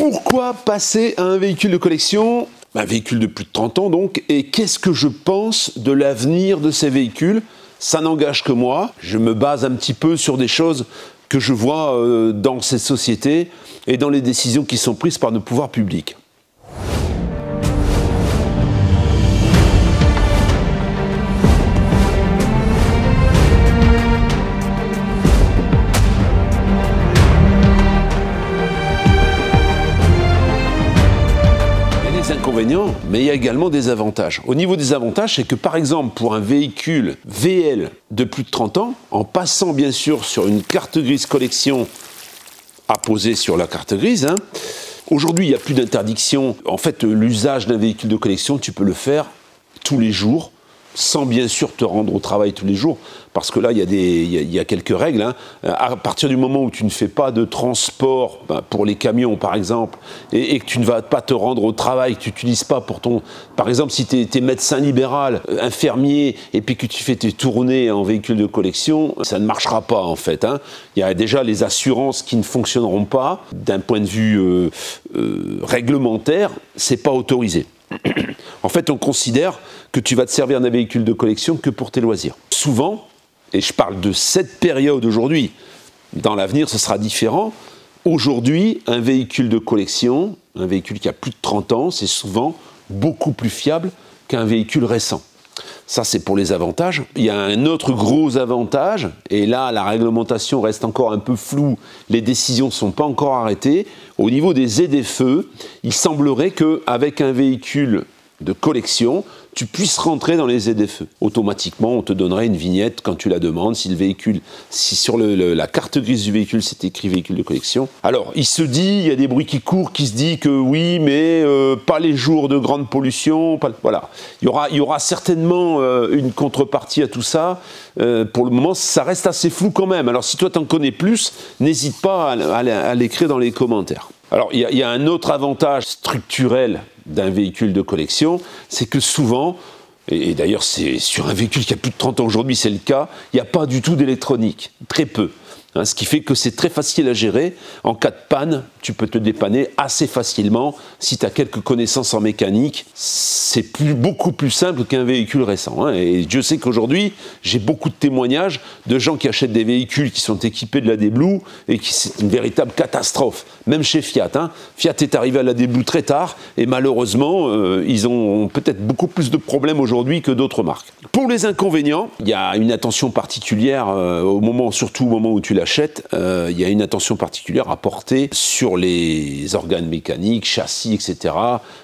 Pourquoi passer à un véhicule de collection? Un véhicule de plus de 30 ans donc, et qu'est-ce que je pense de l'avenir de ces véhicules? Ça n'engage que moi, je me base un petit peu sur des choses que je vois dans ces sociétés et dans les décisions qui sont prises par nos pouvoirs publics. Inconvénients, mais il y a également des avantages. Au niveau des avantages, c'est que par exemple pour un véhicule VL de plus de 30 ans, en passant bien sûr sur une carte grise collection apposée sur la carte grise, aujourd'hui il n'y a plus d'interdiction. En fait, l'usage d'un véhicule de collection, tu peux le faire tous les jours, sans bien sûr te rendre au travail tous les jours, parce que là, il y a quelques règles. À partir du moment où tu ne fais pas de transport, pour les camions par exemple, et que tu ne vas pas te rendre au travail, que tu n'utilises pas pour ton... Par exemple, si tu es médecin libéral, infirmier, et puis que tu fais tes tournées en véhicule de collection, ça ne marchera pas en fait. Il y a déjà les assurances qui ne fonctionneront pas. D'un point de vue réglementaire, c'est pas autorisé. En fait, on considère que tu vas te servir d'un véhicule de collection que pour tes loisirs. Souvent, et je parle de cette période aujourd'hui, dans l'avenir ce sera différent, aujourd'hui, un véhicule de collection, un véhicule qui a plus de 30 ans, c'est souvent beaucoup plus fiable qu'un véhicule récent. Ça, c'est pour les avantages. Il y a un autre gros avantage, et là, la réglementation reste encore un peu floue, les décisions ne sont pas encore arrêtées. Au niveau des ZFE, il semblerait qu'avec un véhicule de collection, tu puisses rentrer dans les ZFE. Automatiquement, on te donnerait une vignette quand tu la demandes, si sur la carte grise du véhicule, c'est écrit véhicule de collection. Alors, il y a des bruits qui courent, qui se disent que oui, mais pas les jours de grande pollution, voilà. Il y aura certainement une contrepartie à tout ça. Pour le moment, ça reste assez flou quand même. Alors, si toi, t'en connais plus, n'hésite pas à l'écrire dans les commentaires. Alors, il y a un autre avantage structurel d'un véhicule de collection, c'est que souvent, et d'ailleurs c'est sur un véhicule qui a plus de 30 ans aujourd'hui, c'est le cas, il n'y a pas du tout d'électronique, très peu. Ce qui fait que c'est très facile à gérer. En cas de panne, tu peux te dépanner assez facilement. Si tu as quelques connaissances en mécanique, c'est beaucoup plus simple qu'un véhicule récent. Et Dieu sait qu'aujourd'hui, j'ai beaucoup de témoignages de gens qui achètent des véhicules qui sont équipés de l'AD Blue et qui c'est une véritable catastrophe. Même chez Fiat. Fiat est arrivé à l'AD Blue très tard et malheureusement, ils ont peut-être beaucoup plus de problèmes aujourd'hui que d'autres marques. Pour les inconvénients, il y a une attention particulière surtout au moment où tu l'achètes, il y a une attention particulière à porter sur les organes mécaniques, châssis, etc.,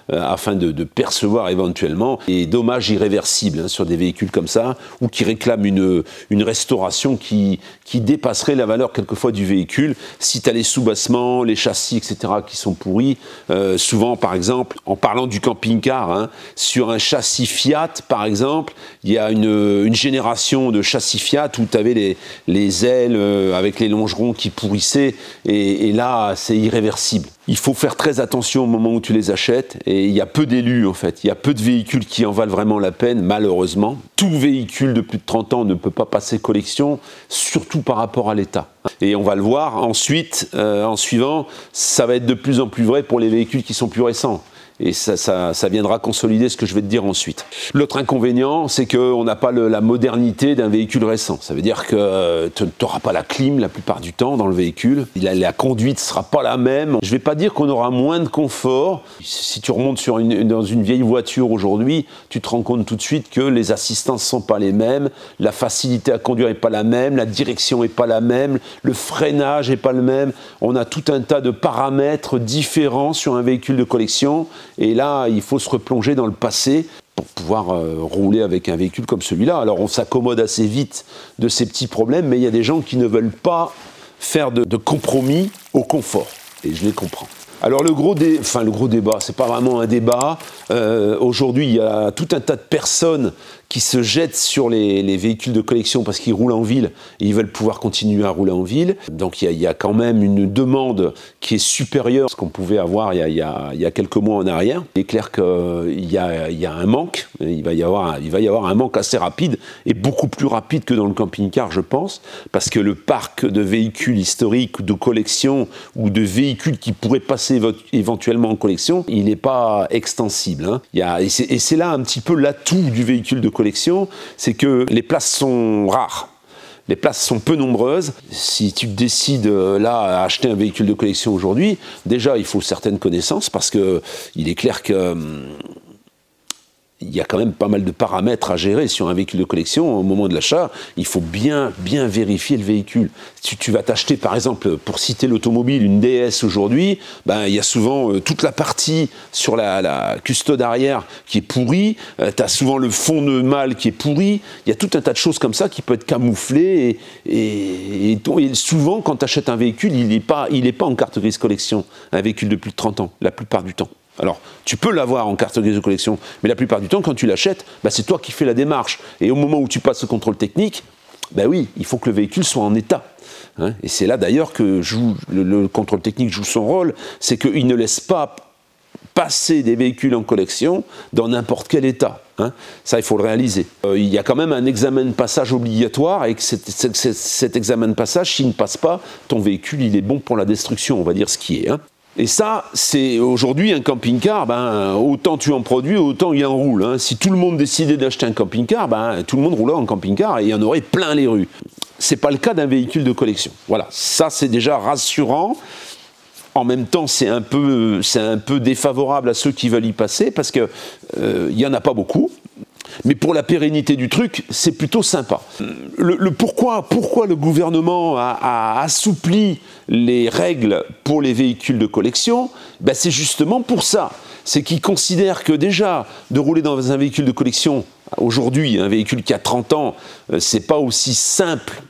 afin de percevoir éventuellement les dommages irréversibles sur des véhicules comme ça, ou qui réclament une restauration qui dépasserait la valeur quelquefois du véhicule. Si tu as les soubassements, les châssis, etc., qui sont pourris, souvent par exemple, en parlant du camping-car, sur un châssis Fiat par exemple, il y a une génération de châssis Fiat où tu avais les ailes avec les longerons qui pourrissaient, et là c'est irréversible. Il faut faire très attention au moment où tu les achètes, et il y a peu d'élus en fait, il y a peu de véhicules qui en valent vraiment la peine, malheureusement. Tout véhicule de plus de 30 ans ne peut pas passer collection, surtout par rapport à l'état. Et on va le voir ensuite, en suivant, ça va être de plus en plus vrai pour les véhicules qui sont plus récents. Et ça viendra consolider ce que je vais te dire ensuite. L'autre inconvénient, c'est qu'on n'a pas la modernité d'un véhicule récent. Ça veut dire que tu n'auras pas la clim la plupart du temps dans le véhicule. La conduite ne sera pas la même. Je ne vais pas dire qu'on aura moins de confort. Si tu remontes dans une vieille voiture aujourd'hui, tu te rends compte tout de suite que les assistances ne sont pas les mêmes, la facilité à conduire n'est pas la même, la direction n'est pas la même, le freinage n'est pas le même. On a tout un tas de paramètres différents sur un véhicule de collection. Et là, il faut se replonger dans le passé pour pouvoir rouler avec un véhicule comme celui-là. Alors, on s'accommode assez vite de ces petits problèmes, mais il y a des gens qui ne veulent pas faire de compromis au confort. Et je les comprends. Alors le gros débat, c'est pas vraiment un débat. Aujourd'hui, il y a tout un tas de personnes qui se jettent sur les véhicules de collection parce qu'ils roulent en ville et ils veulent pouvoir continuer à rouler en ville. Donc il y a quand même une demande qui est supérieure à ce qu'on pouvait avoir il y a quelques mois en arrière. Il est clair qu'il y a un manque, il va y avoir un manque assez rapide et beaucoup plus rapide que dans le camping-car, je pense, parce que le parc de véhicules historiques, de collection ou de véhicules qui pourraient passer passer éventuellement en collection, il n'est pas extensible. Hein. Et c'est là un petit peu l'atout du véhicule de collection, c'est que les places sont rares. Les places sont peu nombreuses. Si tu décides là à acheter un véhicule de collection aujourd'hui, déjà il faut certaines connaissances parce que il est clair que il y a quand même pas mal de paramètres à gérer sur un véhicule de collection. Au moment de l'achat, il faut bien vérifier le véhicule. Si tu vas t'acheter, par exemple, pour citer l'automobile, une DS aujourd'hui, ben, il y a souvent toute la partie sur la custode arrière qui est pourrie, tu as souvent le fond de malle qui est pourri, il y a tout un tas de choses comme ça qui peut être camouflé, et souvent, quand tu achètes un véhicule, il n'est pas en carte grise collection, un véhicule de plus de 30 ans, la plupart du temps. Alors, tu peux l'avoir en carte grise de collection, mais la plupart du temps, quand tu l'achètes, bah, c'est toi qui fais la démarche. Et au moment où tu passes le contrôle technique, bah oui, il faut que le véhicule soit en état. Hein, et c'est là d'ailleurs que le contrôle technique joue son rôle, c'est qu'il ne laisse pas passer des véhicules en collection dans n'importe quel état. Hein. Ça, il faut le réaliser. Il y a quand même un examen de passage obligatoire, et que cet examen de passage, s'il ne passe pas, ton véhicule, il est bon pour la destruction, on va dire ce qui est. Hein. Et ça, c'est aujourd'hui un camping-car, ben, autant tu en produis, autant il en roule. Hein. Si tout le monde décidait d'acheter un camping-car, ben, tout le monde roulait en camping-car et il y en aurait plein les rues. Ce n'est pas le cas d'un véhicule de collection. Voilà, ça c'est déjà rassurant. En même temps, c'est un peu défavorable à ceux qui veulent y passer parce qu'il n'y en a pas beaucoup. Mais pour la pérennité du truc, c'est plutôt sympa. Pourquoi le gouvernement a assoupli les règles pour les véhicules de collection? Ben c'est justement pour ça. C'est qu'ils considèrent que déjà, de rouler dans un véhicule de collection, aujourd'hui, un véhicule qui a 30 ans, c'est pas aussi simple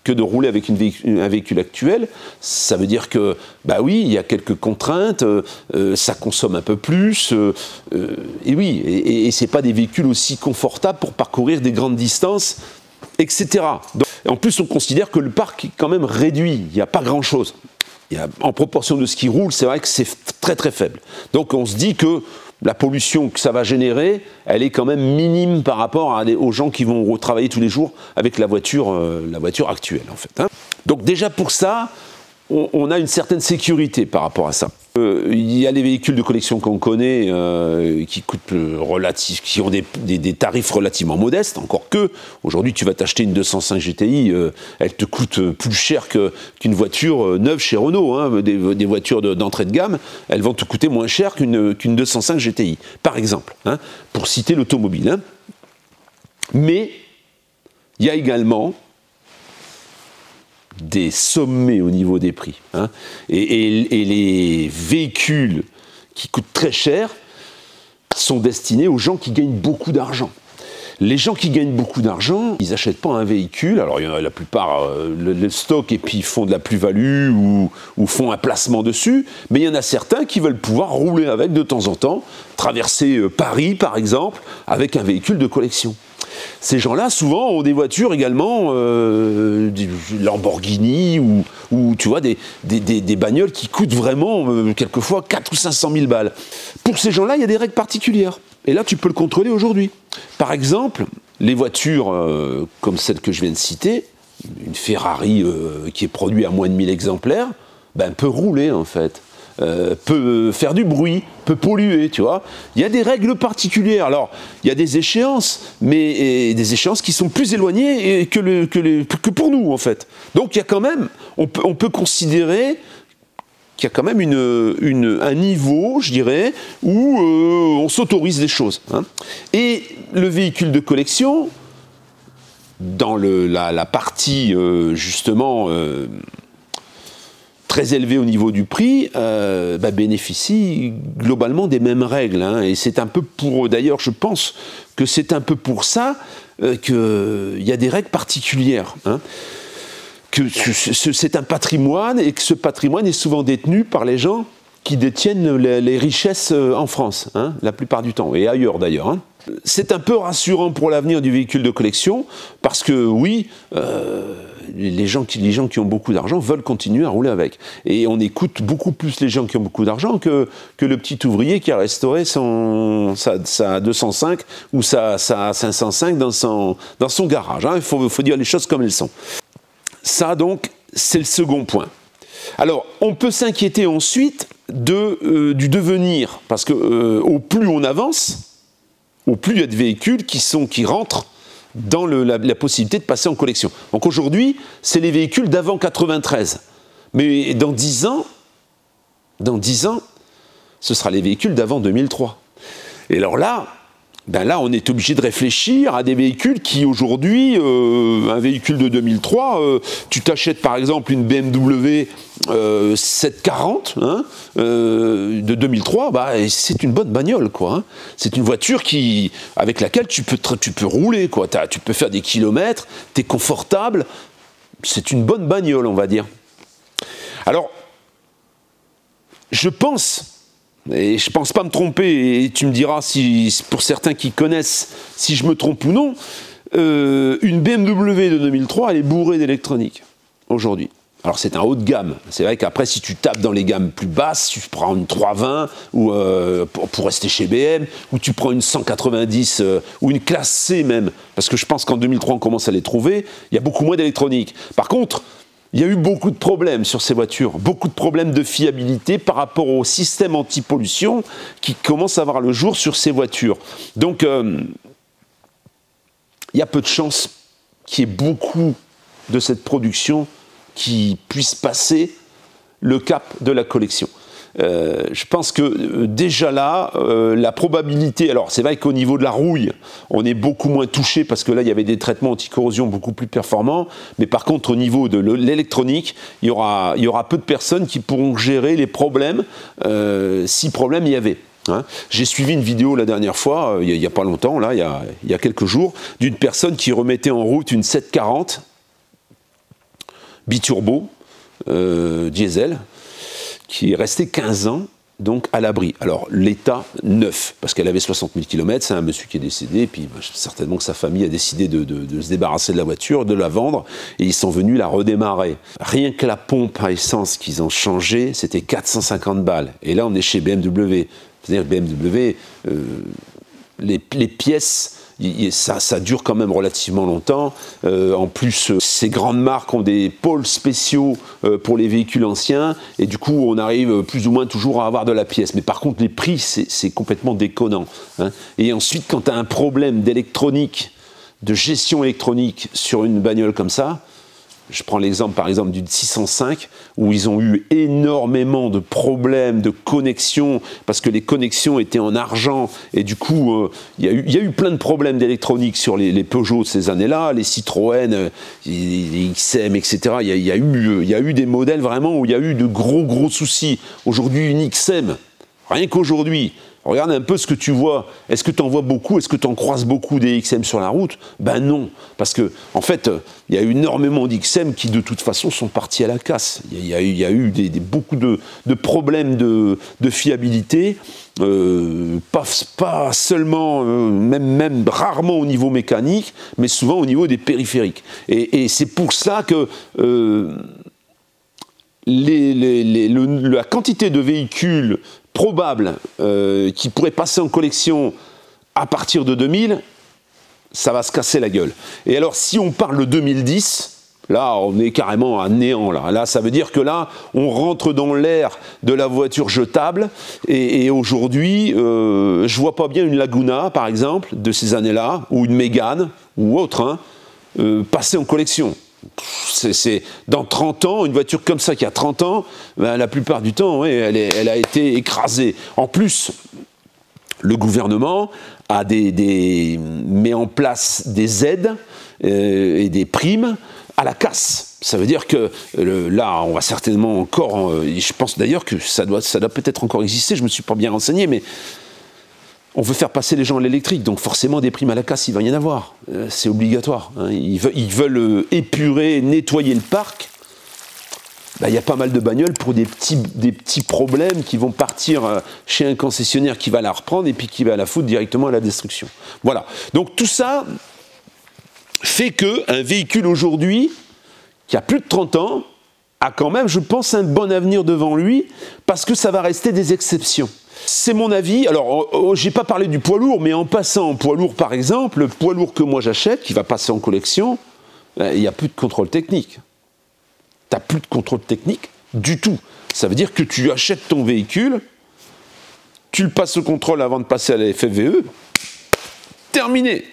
que de rouler avec un véhicule actuel. Ça veut dire que, bah oui, il y a quelques contraintes, ça consomme un peu plus, et oui, et c'est pas des véhicules aussi confortables pour parcourir des grandes distances, etc. Donc, en plus, on considère que le parc est quand même réduit, il n'y a pas grand-chose. En proportion de ce qui roule, c'est vrai que c'est très très faible. Donc on se dit que la pollution que ça va générer, elle est quand même minime par rapport aux gens qui vont travailler tous les jours avec la voiture actuelle, en fait. Hein. Donc déjà pour ça, on a une certaine sécurité par rapport à ça. Il y a les véhicules de collection qu'on connaît qui ont des tarifs relativement modestes, encore que aujourd'hui tu vas t'acheter une 205 GTI, elle te coûte plus cher qu'une voiture neuve chez Renault. Hein, des voitures d'entrée de gamme, elles vont te coûter moins cher qu'une 205 GTI, par exemple, hein, pour citer l'automobile. Hein. Mais il y a également des sommets au niveau des prix. Hein. Et les véhicules qui coûtent très cher sont destinés aux gens qui gagnent beaucoup d'argent. Les gens qui gagnent beaucoup d'argent, ils n'achètent pas un véhicule, alors il y en a la plupart le stock et puis ils font de la plus-value ou font un placement dessus, mais il y en a certains qui veulent pouvoir rouler avec de temps en temps, traverser Paris par exemple, avec un véhicule de collection. Ces gens-là, souvent, ont des voitures également, des Lamborghini ou tu vois, des bagnoles qui coûtent vraiment, quelquefois, 400 ou 500 000 balles. Pour ces gens-là, il y a des règles particulières. Et là, tu peux le contrôler aujourd'hui. Par exemple, les voitures comme celle que je viens de citer, une Ferrari qui est produite à moins de 1000 exemplaires, ben, peut rouler, en fait. Peut faire du bruit, peut polluer, tu vois. Il y a des règles particulières. Alors, il y a des échéances, mais des échéances qui sont plus éloignées que pour nous, en fait. Donc, il y a quand même, on peut considérer qu'il y a quand même un niveau, je dirais, où on s'autorise des choses. Hein. Et le véhicule de collection, dans la partie, justement, très élevé au niveau du prix, bénéficie globalement des mêmes règles. Hein, et c'est un peu d'ailleurs, je pense que c'est un peu pour ça qu'il y a des règles particulières. Hein, que c'est un patrimoine et que ce patrimoine est souvent détenu par les gens qui détiennent les richesses en France, hein, la plupart du temps, et ailleurs d'ailleurs. Hein. C'est un peu rassurant pour l'avenir du véhicule de collection, parce que oui, les gens qui ont beaucoup d'argent veulent continuer à rouler avec. Et on écoute beaucoup plus les gens qui ont beaucoup d'argent que le petit ouvrier qui a restauré sa 205 ou sa 505 dans son garage. Hein. Il faut dire les choses comme elles sont. Ça donc, c'est le second point. Alors, on peut s'inquiéter ensuite du devenir. Parce que au plus on avance, au plus il y a de véhicules qui rentrent dans la possibilité de passer en collection. Donc aujourd'hui, c'est les véhicules d'avant 93. Mais dans 10 ans, ce sera les véhicules d'avant 2003. Et alors là, on est obligé de réfléchir à des véhicules qui aujourd'hui, un véhicule de 2003, tu t'achètes par exemple une BMW 740 de 2003, c'est une bonne bagnole, quoi. Hein. C'est une voiture avec laquelle tu peux rouler, quoi. Tu peux faire des kilomètres, tu es confortable, c'est une bonne bagnole, on va dire. Alors, je pense... Et je ne pense pas me tromper, et tu me diras, pour certains qui connaissent, si je me trompe ou non, une BMW de 2003, elle est bourrée d'électronique, aujourd'hui. Alors c'est un haut de gamme. C'est vrai qu'après, si tu tapes dans les gammes plus basses, tu prends une 320, ou, pour rester chez BM, ou tu prends une 190, ou une classe C même, parce que je pense qu'en 2003, on commence à les trouver, il y a beaucoup moins d'électronique. Par contre, il y a eu beaucoup de problèmes sur ces voitures, beaucoup de problèmes de fiabilité par rapport au système anti-pollution qui commence à voir le jour sur ces voitures. Donc, il y a peu de chances qu'il y ait beaucoup de cette production qui puisse passer le cap de la collection. Je pense que déjà là, la probabilité, alors c'est vrai qu'au niveau de la rouille, on est beaucoup moins touché parce que là il y avait des traitements anti-corrosion beaucoup plus performants, mais par contre au niveau de l'électronique, il y aura peu de personnes qui pourront gérer les problèmes, si problème il y avait. Hein. J'ai suivi une vidéo la dernière fois, il n'y a pas longtemps, là, il y a quelques jours, d'une personne qui remettait en route une 740 biturbo, diesel, qui est restée 15 ans, donc à l'abri. Alors, l'état neuf, parce qu'elle avait 60 000 km, c'est un monsieur qui est décédé, et puis certainement que sa famille a décidé de se débarrasser de la voiture, de la vendre, et ils sont venus la redémarrer. Rien que la pompe à essence qu'ils ont changée, c'était 450 balles. Et là, on est chez BMW. C'est-à-dire que BMW, les pièces... Ça dure quand même relativement longtemps. En plus, ces grandes marques ont des pôles spéciaux pour les véhicules anciens, et du coup, on arrive plus ou moins toujours à avoir de la pièce. Mais par contre, les prix, c'est complètement déconnant. Hein. Et ensuite, quand tu as un problème d'électronique, de gestion électronique sur une bagnole comme ça, je prends l'exemple par exemple d'une 605 où ils ont eu énormément de problèmes de connexion parce que les connexions étaient en argent et du coup il y a eu plein de problèmes d'électronique sur les Peugeot de ces années-là, les Citroën, les XM, etc. Il y a eu des modèles vraiment où il y a eu de gros soucis. Aujourd'hui une XM, rien qu'aujourd'hui, regarde un peu ce que tu vois. Est-ce que tu en vois beaucoup? Est-ce que tu en croises beaucoup des XM sur la route? Ben non. Parce que, en fait, il y a eu énormément d'XM qui, de toute façon, sont partis à la casse. Il y a eu beaucoup de problèmes de fiabilité. Pas seulement, même rarement au niveau mécanique, mais souvent au niveau des périphériques. Et c'est pour ça que la quantité de véhicules probable qui pourrait passer en collection à partir de 2000, ça va se casser la gueule. Et alors, si on parle de 2010, là, on est carrément à néant. Là, ça veut dire que là, on rentre dans l'ère de la voiture jetable. Et aujourd'hui, je vois pas bien une Laguna, par exemple, de ces années-là, ou une Mégane, ou autre, passer en collection. Dans 30 ans, une voiture comme ça qui a 30 ans, la plupart du temps, oui, elle a été écrasée. En plus, le gouvernement met en place des aides et des primes à la casse. Ça veut dire que là, on va certainement encore... je pense d'ailleurs que ça doit peut-être encore exister, je ne me suis pas bien renseigné, mais... On veut faire passer les gens à l'électrique, donc forcément des primes à la casse, il va y en avoir. C'est obligatoire. Hein. Ils veulent épurer, nettoyer le parc. Il y a pas mal de bagnoles pour des petits problèmes qui vont partir chez un concessionnaire qui va la reprendre et puis qui va la foutre directement à la destruction. Voilà. Donc tout ça fait qu'un véhicule aujourd'hui, qui a plus de 30 ans, a quand même, je pense, un bon avenir devant lui, parce que ça va rester des exceptions. C'est mon avis. Alors, j'ai pas parlé du poids lourd, mais en passant en poids lourd, par exemple, le poids lourd que moi j'achète, qui va passer en collection, il n'y a plus de contrôle technique. Tu n'as plus de contrôle technique du tout. Ça veut dire que tu achètes ton véhicule, tu le passes au contrôle avant de passer à la FFVE, terminé.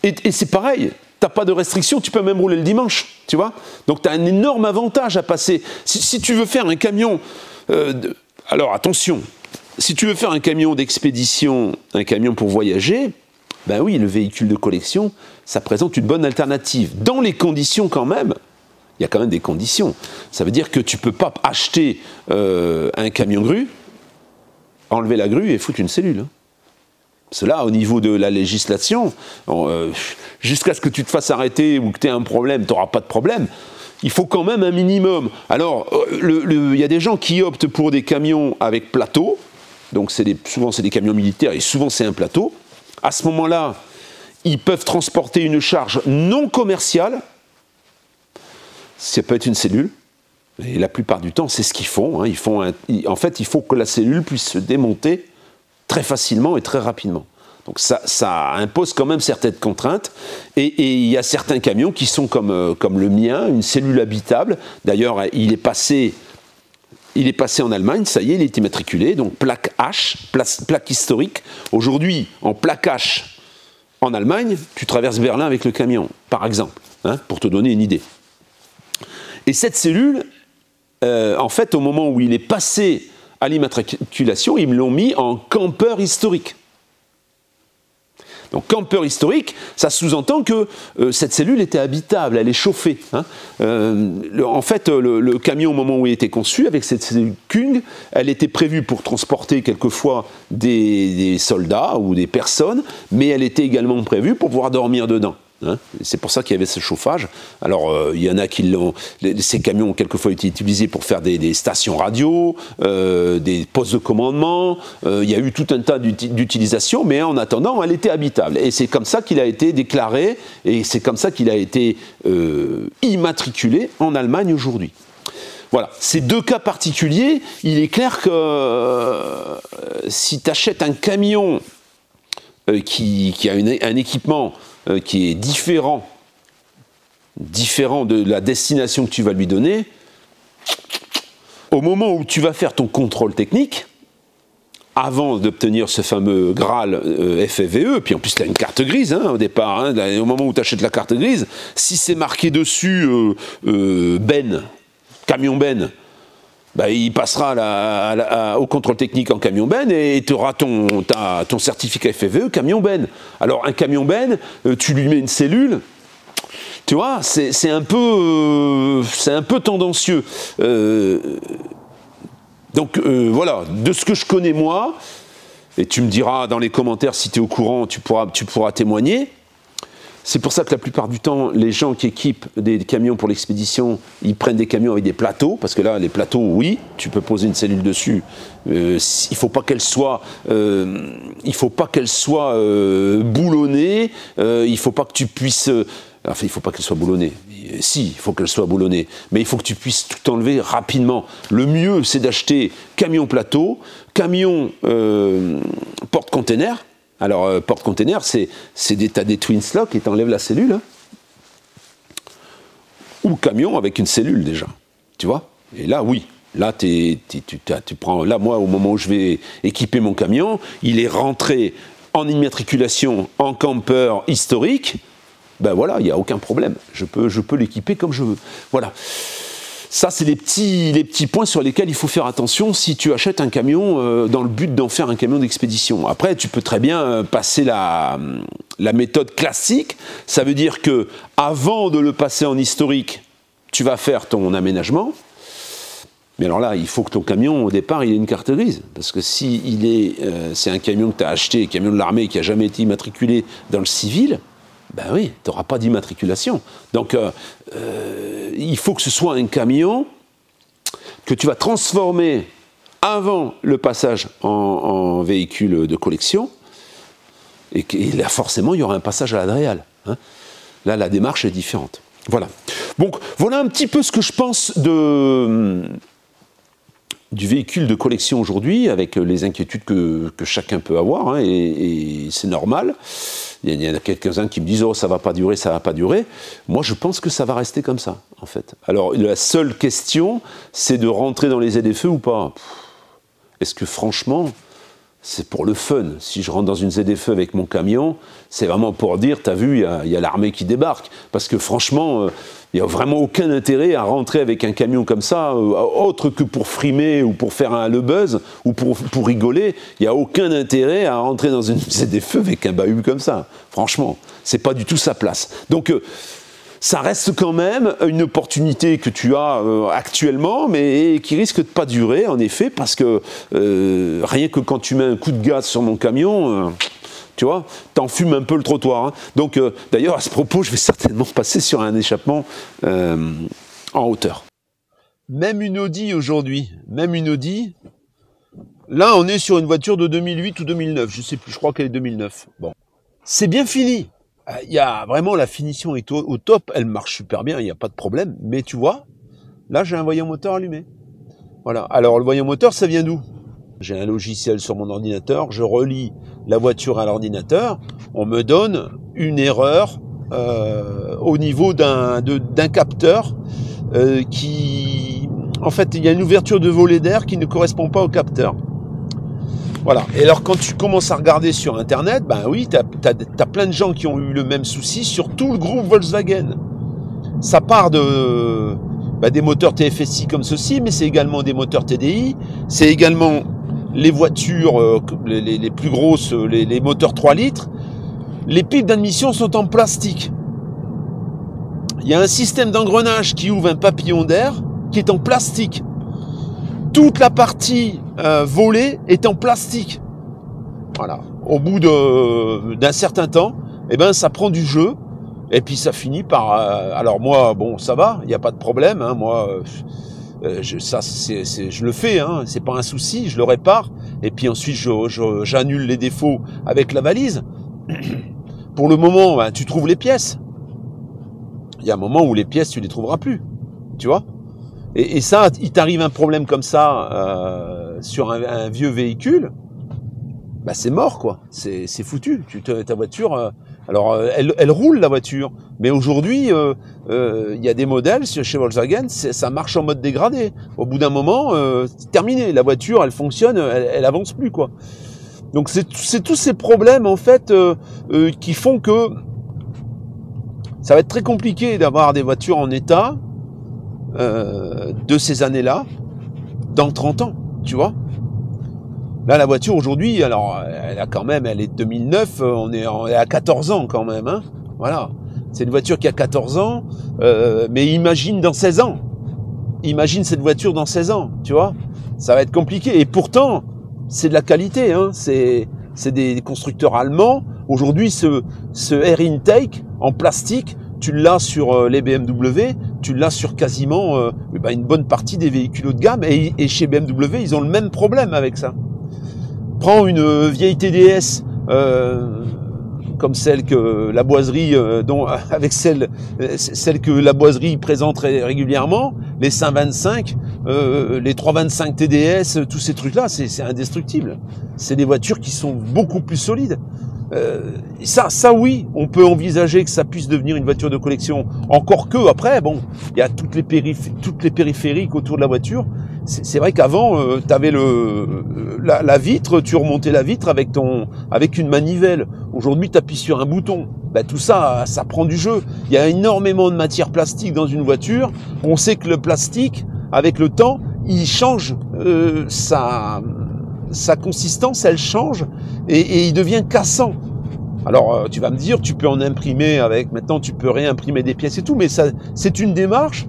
Et c'est pareil, tu n'as pas de restriction, tu peux même rouler le dimanche, tu vois. Donc tu as un énorme avantage à passer. Si tu veux faire un camion, alors attention, si tu veux faire un camion d'expédition, un camion pour voyager, ben oui, le véhicule de collection, ça présente une bonne alternative. Dans les conditions quand même, il y a quand même des conditions. Ça veut dire que tu ne peux pas acheter un camion grue, enlever la grue et foutre une cellule. Parce que là, au niveau de la législation, jusqu'à ce que tu te fasses arrêter ou que tu aies un problème, tu n'auras pas de problème. Il faut quand même un minimum. Alors, il y a des gens qui optent pour des camions avec plateau. Donc, souvent, c'est des camions militaires et souvent, c'est un plateau. À ce moment-là, ils peuvent transporter une charge non commerciale. Ça peut être une cellule. Et la plupart du temps, c'est ce qu'ils font. En fait, il faut que la cellule puisse se démonter très facilement et très rapidement. Donc ça impose quand même certaines contraintes. Et il y a certains camions qui sont comme le mien, une cellule habitable. D'ailleurs, il est passé en Allemagne, ça y est, il est immatriculé. Donc plaque H, plaque historique. Aujourd'hui, en plaque H en Allemagne, tu traverses Berlin avec le camion, par exemple, pour te donner une idée. Et cette cellule, en fait, au moment où il est passé à l'immatriculation, ils me l'ont mis en campeur historique. Donc campeur historique, ça sous-entend que cette cellule était habitable, elle est chauffée. En fait, le camion, au moment où il était conçu, avec cette cellule Kung, elle était prévue pour transporter quelquefois des soldats ou des personnes, mais elle était également prévue pour pouvoir dormir dedans. C'est pour ça qu'il y avait ce chauffage. Alors, il y en a qui l'ont. Ces camions ont quelquefois été utilisés pour faire des stations radio, des postes de commandement. Il y a eu tout un tas d'utilisations, mais en attendant, elle était habitable. Et c'est comme ça qu'il a été déclaré, et c'est comme ça qu'il a été immatriculé en Allemagne aujourd'hui. Voilà, ces deux cas particuliers, il est clair que si tu achètes un camion qui a un équipement qui est différent de la destination que tu vas lui donner, au moment où tu vas faire ton contrôle technique, avant d'obtenir ce fameux Graal FFVE, puis en plus tu as une carte grise au départ, au moment où tu achètes la carte grise, si c'est marqué dessus camion Ben, il passera au contrôle technique en camion Ben et tu auras ton certificat FFVE camion Ben. Alors un camion Ben, tu lui mets une cellule, tu vois, c'est un peu tendancieux. Donc voilà, de ce que je connais moi, et tu me diras dans les commentaires si tu es au courant, tu pourras témoigner. C'est pour ça que la plupart du temps, les gens qui équipent des camions pour l'expédition, ils prennent des camions avec des plateaux, parce que là, les plateaux, oui, tu peux poser une cellule dessus. Il ne faut pas qu'elle soit, boulonnée. Il ne faut pas que tu puisses. Enfin, il ne faut pas qu'elle soit boulonnée. Si, il faut qu'elle soit boulonnée, mais il faut que tu puisses tout enlever rapidement. Le mieux, c'est d'acheter camion plateau, camion porte-container. Alors, porte-container, t'as des twin slots et t'enlèves la cellule. Ou camion avec une cellule déjà. Tu vois? Et là, oui. Là, tu prends. Là, moi, au moment où je vais équiper mon camion, il est rentré en immatriculation en campeur historique. Ben voilà, il n'y a aucun problème. Je peux l'équiper comme je veux. Voilà. Ça, c'est les petits points sur lesquels il faut faire attention si tu achètes un camion dans le but d'en faire un camion d'expédition. Après, tu peux très bien passer la méthode classique. Ça veut dire que avant de le passer en historique, tu vas faire ton aménagement. Mais alors là, il faut que ton camion, au départ, il ait une carte grise. Parce que si c'est un camion que tu as acheté, un camion de l'armée qui n'a jamais été immatriculé dans le civil, ben oui, tu n'auras pas d'immatriculation. Donc, il faut que ce soit un camion que tu vas transformer avant le passage en véhicule de collection. Et là, forcément, il y aura un passage à la DREAL. Là, la démarche est différente. Voilà. Donc, voilà un petit peu ce que je pense du véhicule de collection aujourd'hui, avec les inquiétudes que chacun peut avoir, hein, et c'est normal. Il y en a quelques-uns qui me disent « Oh, ça va pas durer, ça va pas durer ». Moi, je pense que ça va rester comme ça, en fait. Alors, la seule question, c'est de rentrer dans les ZFE ou pas. Est-ce que, franchement, c'est pour le fun? Si je rentre dans une ZFE avec mon camion, c'est vraiment pour dire « T'as vu, il y a l'armée qui débarque ». Parce que, franchement, il n'y a vraiment aucun intérêt à rentrer avec un camion comme ça, autre que pour frimer ou pour faire le buzz ou pour rigoler. Il n'y a aucun intérêt à rentrer dans une ZFE avec un bahut comme ça. Franchement, c'est pas du tout sa place. Donc, ça reste quand même une opportunité que tu as actuellement, mais qui risque de pas durer, en effet, parce que rien que quand tu mets un coup de gaz sur mon camion... tu vois, t'en fumes un peu le trottoir. Hein. Donc, d'ailleurs, à ce propos, je vais certainement passer sur un échappement en hauteur. Même une Audi aujourd'hui, même une Audi, là, on est sur une voiture de 2008 ou 2009, je sais plus, je crois qu'elle est 2009. Bon, c'est bien fini. Il y a vraiment, la finition est au top, elle marche super bien, il n'y a pas de problème. Mais tu vois, là, j'ai un voyant moteur allumé. Voilà. Alors, le voyant moteur, ça vient d'où? J'ai un logiciel sur mon ordinateur, je relie la voiture à l'ordinateur, on me donne une erreur au niveau d'un capteur qui... En fait, il y a une ouverture de volet d'air qui ne correspond pas au capteur. Voilà. Et alors, quand tu commences à regarder sur Internet, ben oui, t'as plein de gens qui ont eu le même souci sur tout le groupe Volkswagen. Ça part de... des moteurs TFSI comme ceci, mais c'est également des moteurs TDI, c'est également les voitures les plus grosses, les moteurs 3 litres. Les pipes d'admission sont en plastique. Il y a un système d'engrenage qui ouvre un papillon d'air qui est en plastique. Toute la partie volée est en plastique. Voilà. Au bout d'un certain temps, eh ben, ça prend du jeu. Et puis ça finit par... alors moi, bon, ça va, il n'y a pas de problème. Hein, moi, je le fais, hein, c'est pas un souci, je le répare. Et puis ensuite, j'annule les défauts avec la valise. Pour le moment, ben, tu trouves les pièces. Il y a un moment où les pièces, tu les trouveras plus. Tu vois ? Et ça, il t'arrive un problème comme ça sur un vieux véhicule, bah c'est mort, quoi. C'est foutu. Ta voiture... alors, elle roule, la voiture. Mais aujourd'hui, il y a des modèles chez Volkswagen, ça marche en mode dégradé. Au bout d'un moment, c'est terminé. La voiture, elle fonctionne, elle avance plus, quoi. Donc, c'est tous ces problèmes, en fait, qui font que ça va être très compliqué d'avoir des voitures en état de ces années-là dans 30 ans, tu vois. Là, la voiture aujourd'hui, alors, elle est de 2009, on est à 14 ans quand même, hein. Voilà. C'est une voiture qui a 14 ans, mais imagine dans 16 ans. Imagine cette voiture dans 16 ans, tu vois. Ça va être compliqué. Et pourtant, c'est de la qualité, hein. C'est des constructeurs allemands. Aujourd'hui, ce air intake en plastique, tu l'as sur les BMW, tu l'as sur quasiment une bonne partie des véhicules haut de gamme. Et chez BMW, ils ont le même problème avec ça. Prends une vieille TDS comme celle que la boiserie, avec celle que la boiserie présente régulièrement, les 525, les 325 TDS, tous ces trucs-là, c'est indestructible. C'est des voitures qui sont beaucoup plus solides. Ça oui, on peut envisager que ça puisse devenir une voiture de collection. Encore que après, bon, il y a toutes les périphériques autour de la voiture. C'est vrai qu'avant, tu avais la vitre, tu remontais la vitre avec une manivelle. Aujourd'hui, tu appuies sur un bouton. Ben, tout ça, ça prend du jeu. Il y a énormément de matière plastique dans une voiture. On sait que le plastique, avec le temps, il change sa consistance, elle change et il devient cassant. Alors, tu vas me dire, tu peux en imprimer maintenant tu peux réimprimer des pièces et tout, mais c'est une démarche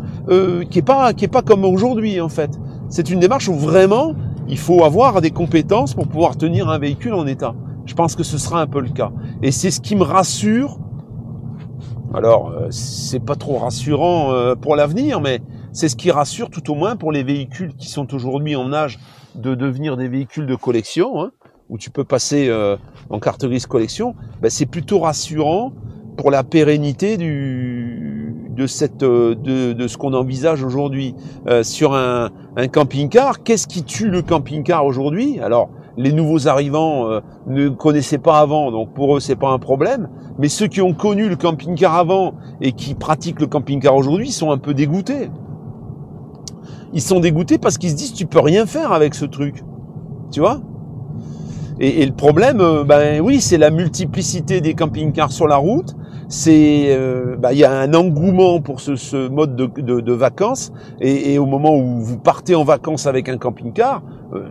qui est pas comme aujourd'hui, en fait. C'est une démarche où vraiment, il faut avoir des compétences pour pouvoir tenir un véhicule en état. Je pense que ce sera un peu le cas. Et c'est ce qui me rassure. Alors, c'est pas trop rassurant pour l'avenir, mais c'est ce qui rassure tout au moins pour les véhicules qui sont aujourd'hui en âge de devenir des véhicules de collection, hein, où tu peux passer en carte grise collection. Ben, c'est plutôt rassurant pour la pérennité de de ce qu'on envisage aujourd'hui sur un camping-car. Qu'est-ce qui tue le camping-car aujourd'hui? Alors, les nouveaux arrivants ne connaissaient pas avant, donc pour eux c'est pas un problème. Mais ceux qui ont connu le camping-car avant et qui pratiquent le camping-car aujourd'hui sont un peu dégoûtés. Ils sont dégoûtés parce qu'ils se disent tu peux rien faire avec ce truc, tu vois. Et le problème, ben oui, c'est la multiplicité des camping-cars sur la route. C'est, il y a un engouement pour ce mode de vacances. Et au moment où vous partez en vacances avec un camping-car,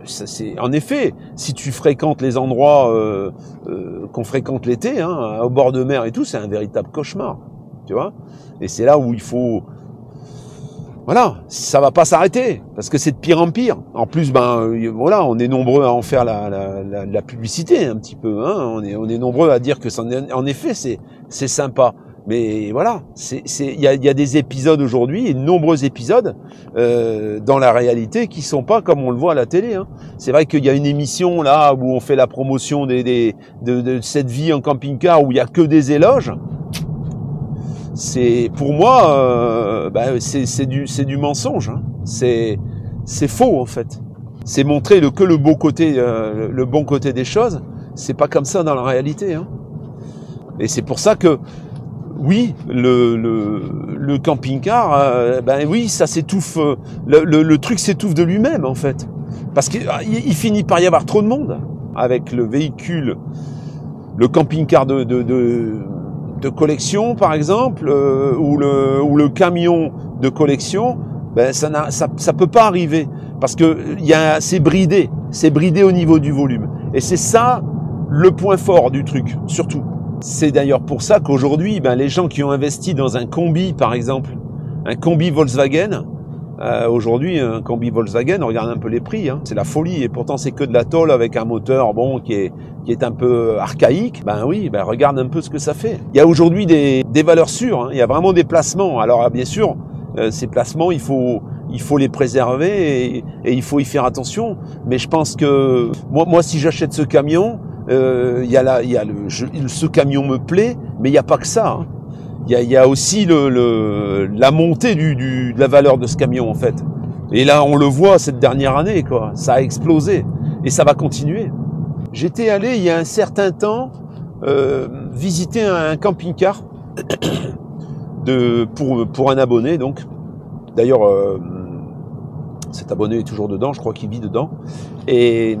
c'est en effet, si tu fréquentes les endroits qu'on fréquente l'été, hein, au bord de mer et tout, c'est un véritable cauchemar, tu vois. Et c'est là où il faut, voilà, ça va pas s'arrêter parce que c'est de pire en pire. En plus, voilà, on est nombreux à en faire la publicité un petit peu. Hein, on est nombreux à dire que ça, en effet, c'est sympa. Mais voilà, il y a des épisodes aujourd'hui, et de nombreux épisodes dans la réalité qui sont pas comme on le voit à la télé. Hein. C'est vrai qu'il y a une émission là où on fait la promotion de cette vie en camping-car où il y a que des éloges. C'est pour moi, c'est du mensonge. Hein. C'est faux en fait. C'est montrer que le beau côté, le bon côté des choses. C'est pas comme ça dans la réalité. Hein. Et c'est pour ça que oui, le camping-car, oui, ça s'étouffe. Le truc s'étouffe de lui-même en fait, parce qu'il finit par y avoir trop de monde avec le véhicule, le camping-car de collection par exemple, ou le camion de collection. Ça peut pas arriver parce que c'est bridé au niveau du volume. Et c'est ça le point fort du truc, surtout. C'est d'ailleurs pour ça qu'aujourd'hui, les gens qui ont investi dans un combi, par exemple, un combi Volkswagen, aujourd'hui, un combi Volkswagen, on regarde un peu les prix, hein, c'est la folie. Et pourtant, c'est que de la tôle avec un moteur, qui est un peu archaïque. Regarde un peu ce que ça fait. Il y a aujourd'hui des valeurs sûres, hein, il y a vraiment des placements. Alors, bien sûr, ces placements, il faut les préserver et il faut y faire attention. Mais je pense que moi, si j'achète ce camion, ce camion me plaît, mais il n'y a pas que ça. Hein. Il y a aussi la montée de la valeur de ce camion en fait. Et là, on le voit cette dernière année, quoi. Ça a explosé et ça va continuer. J'étais allé il y a un certain temps visiter un camping-car pour un abonné donc. D'ailleurs, cet abonné est toujours dedans. Je crois qu'il vit dedans. Et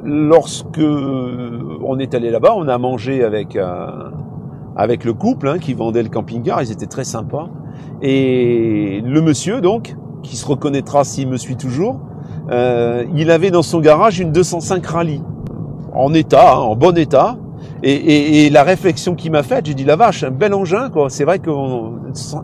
lorsque on est allé là-bas, on a mangé avec le couple hein, qui vendait le camping-car. Ils étaient très sympas. Et le monsieur, donc, qui se reconnaîtra s'il me suit toujours, il avait dans son garage une 205 Rallye, en état, hein, en bon état. Et la réflexion qu'il m'a faite, j'ai dit la vache, un bel engin, quoi. C'est vrai que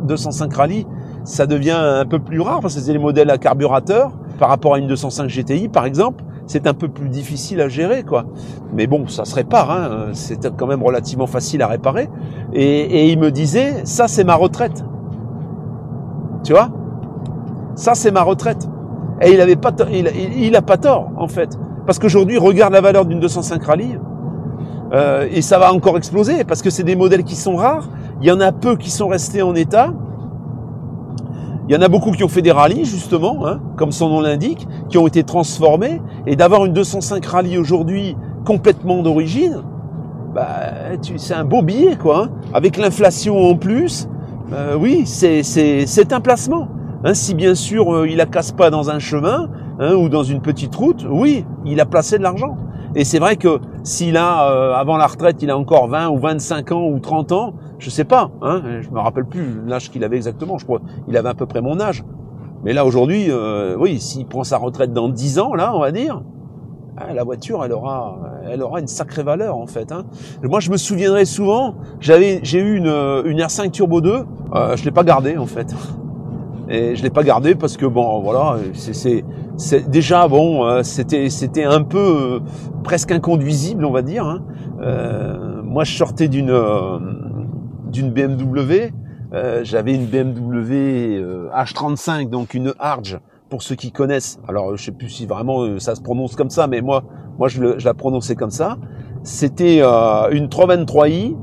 205 Rallye, ça devient un peu plus rare parce que c'est les modèles à carburateur par rapport à une 205 GTI, par exemple. C'est un peu plus difficile à gérer, quoi. Mais bon, ça se répare, hein. C'est quand même relativement facile à réparer. Et il me disait, ça c'est ma retraite. Tu vois? Ça c'est ma retraite. Et il a pas tort, en fait. Parce qu'aujourd'hui, regarde la valeur d'une 205 Rallye. Et ça va encore exploser parce que c'est des modèles qui sont rares. Il y en a peu qui sont restés en état. Il y en a beaucoup qui ont fait des rallyes, justement, hein, comme son nom l'indique, qui ont été transformés. Et d'avoir une 205 Rallye aujourd'hui complètement d'origine, c'est un beau billet, quoi. Hein. Avec l'inflation en plus, oui, c'est un placement. Hein, si bien sûr il la casse pas dans un chemin hein, ou dans une petite route, oui, il a placé de l'argent. Et c'est vrai que s'il a, avant la retraite, il a encore 20 ou 25 ans ou 30 ans, je sais pas, hein, je me rappelle plus l'âge qu'il avait exactement, je crois il avait à peu près mon âge. Mais là aujourd'hui, oui, s'il prend sa retraite dans 10 ans, là, on va dire, la voiture, elle aura une sacrée valeur en fait. Hein. Moi, je me souviendrai souvent, j'ai eu une R5 Turbo 2, je l'ai pas gardée en fait. Et je l'ai pas gardé parce que bon, voilà, c'est déjà bon, c'était un peu presque inconduisible, on va dire. Hein. Moi, je sortais d'une BMW, j'avais une BMW H35, donc une Arge pour ceux qui connaissent. Alors, je sais plus si vraiment ça se prononce comme ça, mais moi, je la prononçais comme ça. C'était une 323i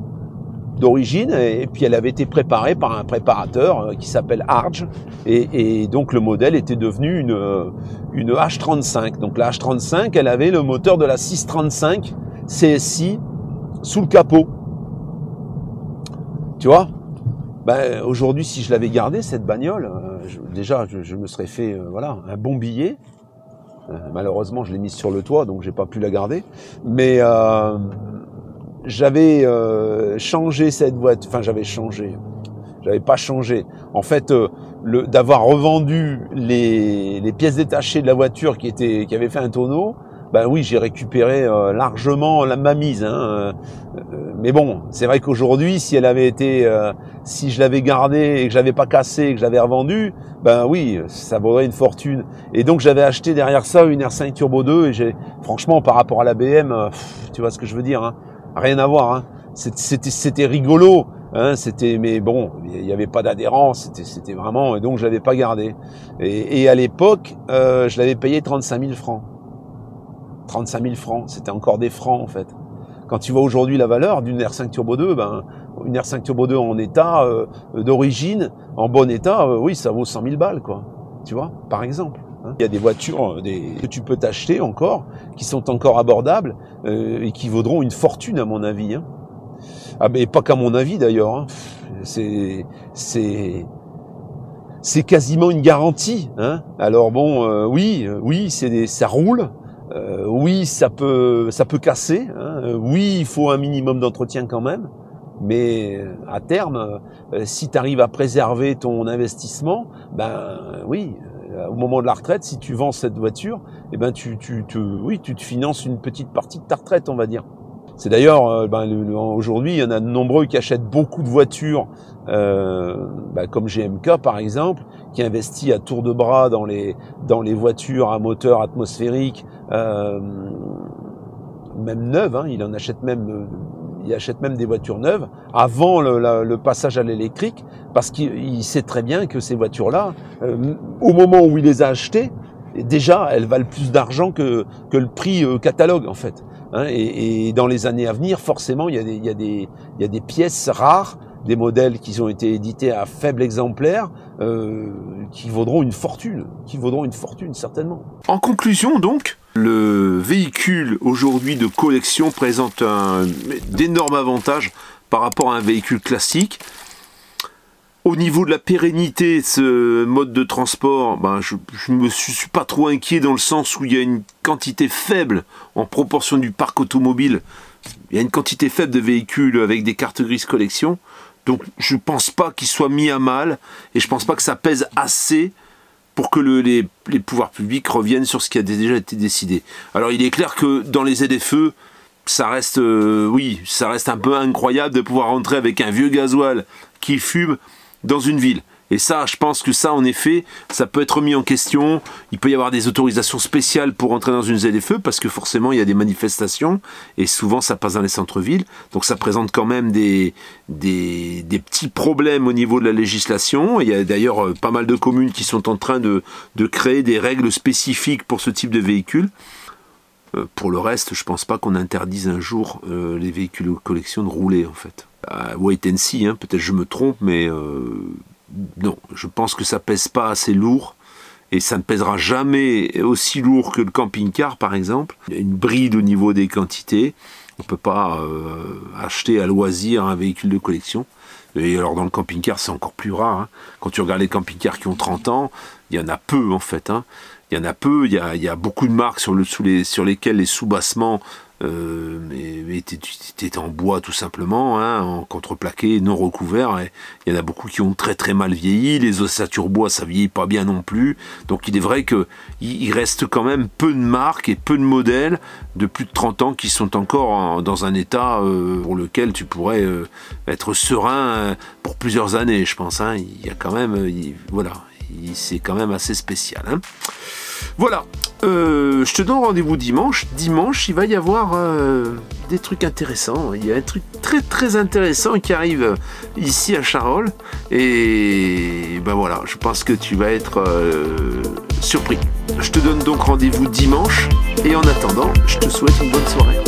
d'origine, et puis elle avait été préparée par un préparateur qui s'appelle Arge, et donc le modèle était devenu une H35. Donc la H35, elle avait le moteur de la 635 CSI sous le capot. Tu vois, ben, aujourd'hui, si je l'avais gardé, cette bagnole, je me serais fait voilà, un bon billet. Malheureusement, je l'ai mise sur le toit, donc j'ai pas pu la garder. Mais j'avais changé cette voiture, enfin j'avais pas changé. En fait, d'avoir revendu les pièces détachées de la voiture qui avait fait un tonneau, ben oui, j'ai récupéré largement ma mise. Hein. Mais bon, c'est vrai qu'aujourd'hui, si elle avait été, si je l'avais gardée et que je l'avais pas cassée et que je l'avais revendue, ben oui, ça vaudrait une fortune. Et donc j'avais acheté derrière ça une R5 Turbo 2 et franchement, par rapport à la BM, tu vois ce que je veux dire, hein, rien à voir. Hein. C'était rigolo, hein, mais bon, il n'y avait pas d'adhérence, c'était vraiment, et donc je l'avais pas gardé. Et à l'époque, je l'avais payé 35 000 francs. 35 000 francs, c'était encore des francs en fait. Quand tu vois aujourd'hui la valeur d'une R5 Turbo 2, ben, une R5 Turbo 2 en état d'origine, en bon état, oui, ça vaut 100 000 balles, quoi. Tu vois, par exemple. Hein. Il y a des voitures que tu peux t'acheter encore, qui sont encore abordables, et qui vaudront une fortune à mon avis. Hein. Ah, mais pas qu'à mon avis d'ailleurs. Hein. C'est quasiment une garantie. Hein. Alors bon, oui, ça roule. Oui, ça peut casser. Hein. Oui, il faut un minimum d'entretien quand même. Mais à terme, si tu arrives à préserver ton investissement, ben oui, au moment de la retraite, si tu vends cette voiture, eh ben tu te finances une petite partie de ta retraite, on va dire. C'est d'ailleurs, aujourd'hui, il y en a de nombreux qui achètent beaucoup de voitures, comme GMK par exemple, qui investit à tour de bras dans les voitures à moteur atmosphérique, même neuves. Hein, il achète même des voitures neuves avant le passage à l'électrique, parce qu'il sait très bien que ces voitures-là, au moment où il les a achetées, déjà, elles valent plus d'argent que le prix catalogue en fait. Hein, et dans les années à venir, forcément, il y a des pièces rares, des modèles qui ont été édités à faible exemplaire, qui vaudront une fortune, certainement. En conclusion, donc, le véhicule aujourd'hui de collection présente d'énormes avantages par rapport à un véhicule classique. Au niveau de la pérennité de ce mode de transport, je ne me suis pas trop inquiet dans le sens où il y a une quantité faible en proportion du parc automobile. Il y a une quantité faible de véhicules avec des cartes grises collection. Donc je ne pense pas qu'il soit mis à mal et je ne pense pas que ça pèse assez pour que les pouvoirs publics reviennent sur ce qui a déjà été décidé. Alors il est clair que dans les ZFE, ça reste, ça reste un peu incroyable de pouvoir rentrer avec un vieux gasoil qui fume dans une ville. Et ça, je pense que ça, en effet, ça peut être mis en question. Il peut y avoir des autorisations spéciales pour entrer dans une ZFE, parce que forcément, il y a des manifestations, et souvent, ça passe dans les centres-villes. Donc, ça présente quand même des petits problèmes au niveau de la législation. Il y a d'ailleurs pas mal de communes qui sont en train de créer des règles spécifiques pour ce type de véhicules. Pour le reste, je pense pas qu'on interdise un jour les véhicules de collection de rouler, en fait. Wait and see, hein, peut-être je me trompe, mais non, je pense que ça pèse pas assez lourd, et ça ne pèsera jamais aussi lourd que le camping-car, par exemple. Il y a une bride au niveau des quantités, on ne peut pas acheter à loisir un véhicule de collection. Et alors dans le camping-car, c'est encore plus rare. Hein. Quand tu regardes les camping-cars qui ont 30 ans, il y en a peu en fait. Hein. Il y en a peu, il y a beaucoup de marques sur lesquelles les soubassements étaient en bois tout simplement, hein, en contreplaqué, non recouvert. Et il y en a beaucoup qui ont très très mal vieilli, les ossatures bois ça vieillit pas bien non plus. Donc il est vrai qu'il reste quand même peu de marques et peu de modèles de plus de 30 ans qui sont encore dans un état pour lequel tu pourrais être serein pour plusieurs années, je pense. Hein. Il y a quand même, voilà, c'est quand même assez spécial. Hein. Voilà, je te donne rendez-vous dimanche. Dimanche, il va y avoir des trucs intéressants. Il y a un truc très très intéressant qui arrive ici à Charolles. Et ben voilà, je pense que tu vas être surpris. Je te donne donc rendez-vous dimanche. Et en attendant, je te souhaite une bonne soirée.